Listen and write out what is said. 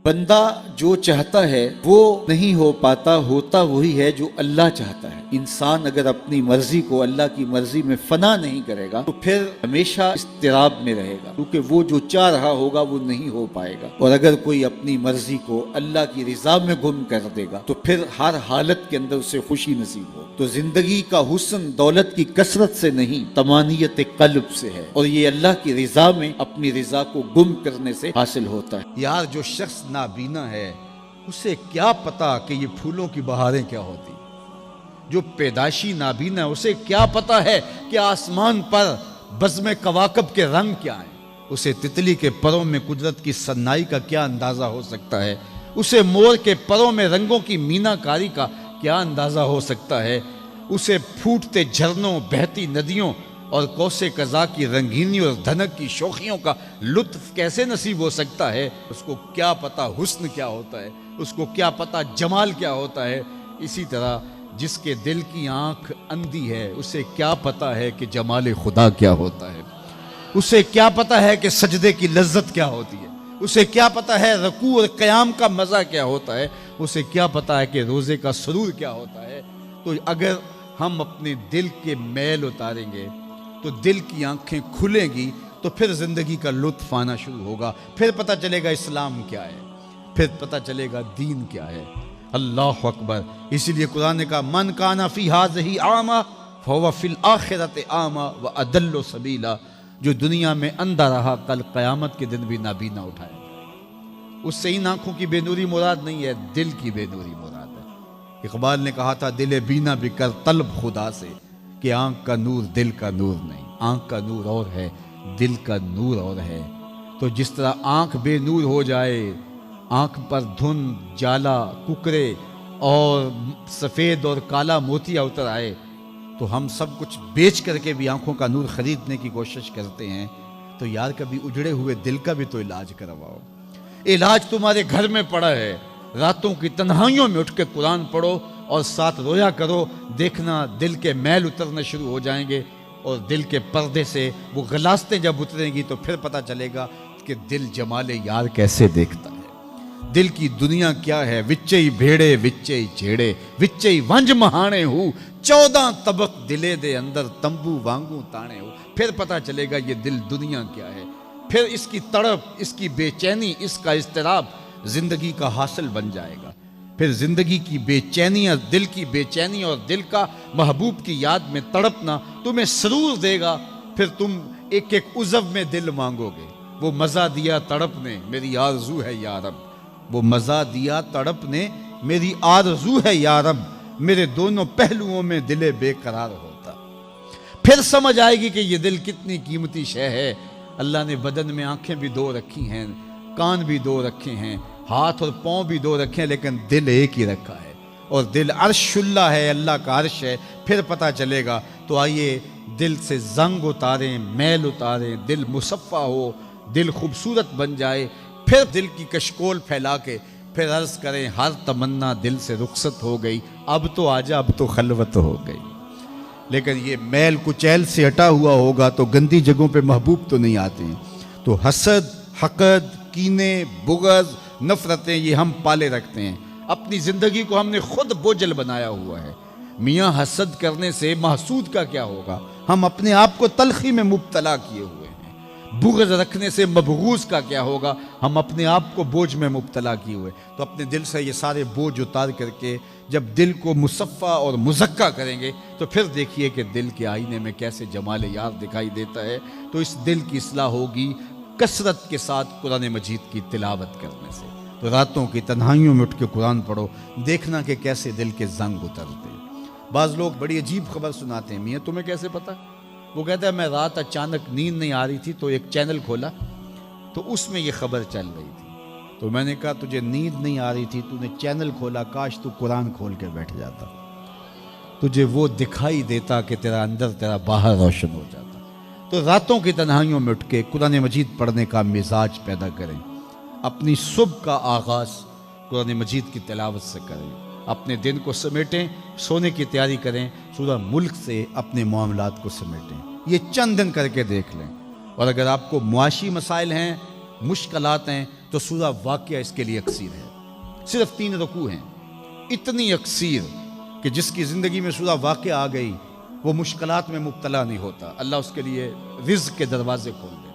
بندہ جو چاہتا ہے وہ نہیں ہو پاتا، ہوتا وہی ہے جو اللہ چاہتا ہے۔ انسان اگر اپنی مرضی کو اللہ کی مرضی میں فنا نہیں کرے گا تو پھر ہمیشہ اضطراب میں رہے گا، کیونکہ وہ جو چاہ رہا ہوگا وہ نہیں ہو پائے گا۔ اور اگر کوئی اپنی مرضی کو اللہ کی رضا میں گم کر دے گا تو پھر ہر حالت کے اندر اسے خوشی نصیب ہو۔ تو زندگی کا حسن دولت کی کثرت سے نہیں، طمانیت قلب سے ہے، اور یہ اللہ کی رضا میں اپنی رضا کو گم کرنے سے حاصل ہوتا ہے۔ یار جو شخص نابینا ہے اسے کیا پتا کہ یہ پھولوں کی بہاریں کیا ہوتی، جو پیدائشی نابینا ہے اسے کیا پتا ہے کہ آسمان پر بزم کواکب کے رنگ کیا ہیں، اسے تتلی کے پروں میں قدرت کی سنائی کا کیا اندازہ ہو سکتا ہے، اسے مور کے پروں میں رنگوں کی مینا کاری کا کیا اندازہ ہو سکتا ہے، اسے پھوٹتے جھرنوں، بہتی ندیوں اور کوسے قضا کی رنگینی اور دھنک کی شوخیوں کا لطف کیسے نصیب ہو سکتا ہے۔ اس کو کیا پتا حسن کیا ہوتا ہے، اس کو کیا پتا جمال کیا ہوتا ہے۔ اسی طرح جس کے دل کی آنکھ اندھی ہے اسے کیا پتا ہے کہ جمال خدا کیا ہوتا ہے، اسے کیا پتا ہے کہ سجدے کی لذت کیا ہوتی ہے، اسے کیا پتا ہے رکوع اور قیام کا مزہ کیا ہوتا ہے، اسے کیا پتا ہے کہ روزے کا سرور کیا ہوتا ہے۔ تو اگر ہم اپنے دل کے میل اتاریں گے تو دل کی آنکھیں کھلیں گی تو پھر زندگی کا لطف آنا شروع ہوگا، پھر پتہ چلے گا اسلام کیا ہے، پھر پتہ چلے گا دین کیا ہے۔ اللہ اکبر۔ اسی لیے قرآن نے کہا من کان فی ہذہ اعمی فہو فی الآخرۃ اعمی واضل سبیلا، جو دنیا میں اندھا رہا کل قیامت کے دن بھی نابینا اٹھائے گا۔ اس سے ان آنکھوں کی بے نوری مراد نہیں ہے، دل کی بے نوری مراد ہے۔ اقبال نے کہا تھا دل بینا بھی کر طلب خدا سے، کہ آنکھ کا نور دل کا نور نہیں، آنکھ کا نور اور ہے دل کا نور اور ہے۔ تو جس طرح آنکھ بے نور ہو جائے، آنکھ پر دھند، جالا، ککرے اور سفید اور کالا موتیا اتر آئے، تو ہم سب کچھ بیچ کر کے بھی آنکھوں کا نور خریدنے کی کوشش کرتے ہیں۔ تو یار کبھی اجڑے ہوئے دل کا بھی تو علاج کرواؤ۔ علاج تمہارے گھر میں پڑا ہے، راتوں کی تنہائیوں میں اٹھ کے قرآن پڑھو اور ساتھ رویا کرو، دیکھنا دل کے میل اترنا شروع ہو جائیں گے، اور دل کے پردے سے وہ غلاستیں جب اتریں گی تو پھر پتہ چلے گا کہ دل جمال یار کیسے دیکھتا ہے، دل کی دنیا کیا ہے۔ وچئی بھیڑے وچئی جھیڑے وچئی ونج مہانے ہو، 14 طبق دلے دے اندر تمبو وانگوں تانے ہو، پھر پتہ چلے گا یہ دل دنیا کیا ہے۔ پھر اس کی تڑپ، اس کی بے چینی، اس کا اضطراب زندگی کا حاصل بن جائے گا۔ پھر زندگی کی بے چینی اور دل کی بے چینی اور دل کا محبوب کی یاد میں تڑپنا تمہیں سرور دے گا۔ پھر تم ایک ایک عضو میں دل مانگو گے، وہ مزہ دیا تڑپ نے میری آرزو ہے یا رب، وہ مزہ دیا تڑپ نے میری آرزو ہے یا رب، میرے دونوں پہلوؤں میں دل بے قرار ہوتا۔ پھر سمجھ آئے گی کہ یہ دل کتنی قیمتی شے ہے۔ اللہ نے بدن میں آنکھیں بھی دو رکھی ہیں، کان بھی دو رکھے ہیں، ہاتھ اور پاؤں بھی دو رکھے ہیں، لیکن دل ایک ہی رکھا ہے، اور دل عرش اللہ ہے، اللہ کا عرش ہے۔ پھر پتہ چلے گا۔ تو آئیے دل سے زنگ اتاریں، میل اتاریں، دل مصفا ہو، دل خوبصورت بن جائے، پھر دل کی کشکول پھیلا کے پھر عرض کریں ہر تمنا دل سے رخصت ہو گئی، اب تو آجا، اب تو خلوت ہو گئی۔ لیکن یہ میل کچیل سے ہٹا ہوا ہوگا تو گندی جگہوں پہ محبوب تو نہیں آتے ہیں۔ تو حسد، حقد، کینے، بغض، نفرتیں یہ ہم پالے رکھتے ہیں، اپنی زندگی کو ہم نے خود بوجھل بنایا ہوا ہے۔ میاں حسد کرنے سے محسود کا کیا ہوگا، ہم اپنے آپ کو تلخی میں مبتلا کیے ہوئے ہیں۔ بغض رکھنے سے مبغوض کا کیا ہوگا، ہم اپنے آپ کو بوجھ میں مبتلا کیے ہوئے۔ تو اپنے دل سے یہ سارے بوجھ اتار کر کے جب دل کو مصفا اور مزکا کریں گے تو پھر دیکھیے کہ دل کے آئینے میں کیسے جمال یار دکھائی دیتا ہے۔ تو اس دل کی اصلاح ہوگی کثرت کے ساتھ قرآن مجید کی تلاوت کرنے سے۔ تو راتوں کی تنہائیوں میں اٹھ کے قرآن پڑھو، دیکھنا کہ کیسے دل کے زنگ اترتے ہیں۔ بعض لوگ بڑی عجیب خبر سناتے ہیں، میاں تمہیں کیسے پتا؟ وہ کہتا ہے میں رات اچانک نیند نہیں آ رہی تھی تو ایک چینل کھولا تو اس میں یہ خبر چل رہی تھی، تو میں نے کہا تجھے نیند نہیں آ رہی تھی، تو نے چینل کھولا، کاش تو قرآن کھول کے بیٹھ جاتا، تجھے وہ دکھائی دیتا کہ تیرا اندر تیرا باہر روشن ہو جاتا۔ تو راتوں کی تنہائیوں میں اٹھ کے قرآن مجید پڑھنے کا مزاج پیدا کریں، اپنی صبح کا آغاز قرآن مجید کی تلاوت سے کریں، اپنے دن کو سمیٹیں، سونے کی تیاری کریں، سورہ ملک سے اپنے معاملات کو سمیٹیں۔ یہ چند دن کر کے دیکھ لیں، اور اگر آپ کو معاشی مسائل ہیں، مشکلات ہیں تو سورہ واقعہ اس کے لیے اکثیر ہے. صرف 3 رکوع ہیں، اتنی اکثیر کہ جس کی زندگی میں سورہ واقعہ آ گئی وہ مشکلات میں مبتلا نہیں ہوتا. اللہ اس کے لیے رزق کے دروازے کھول دے.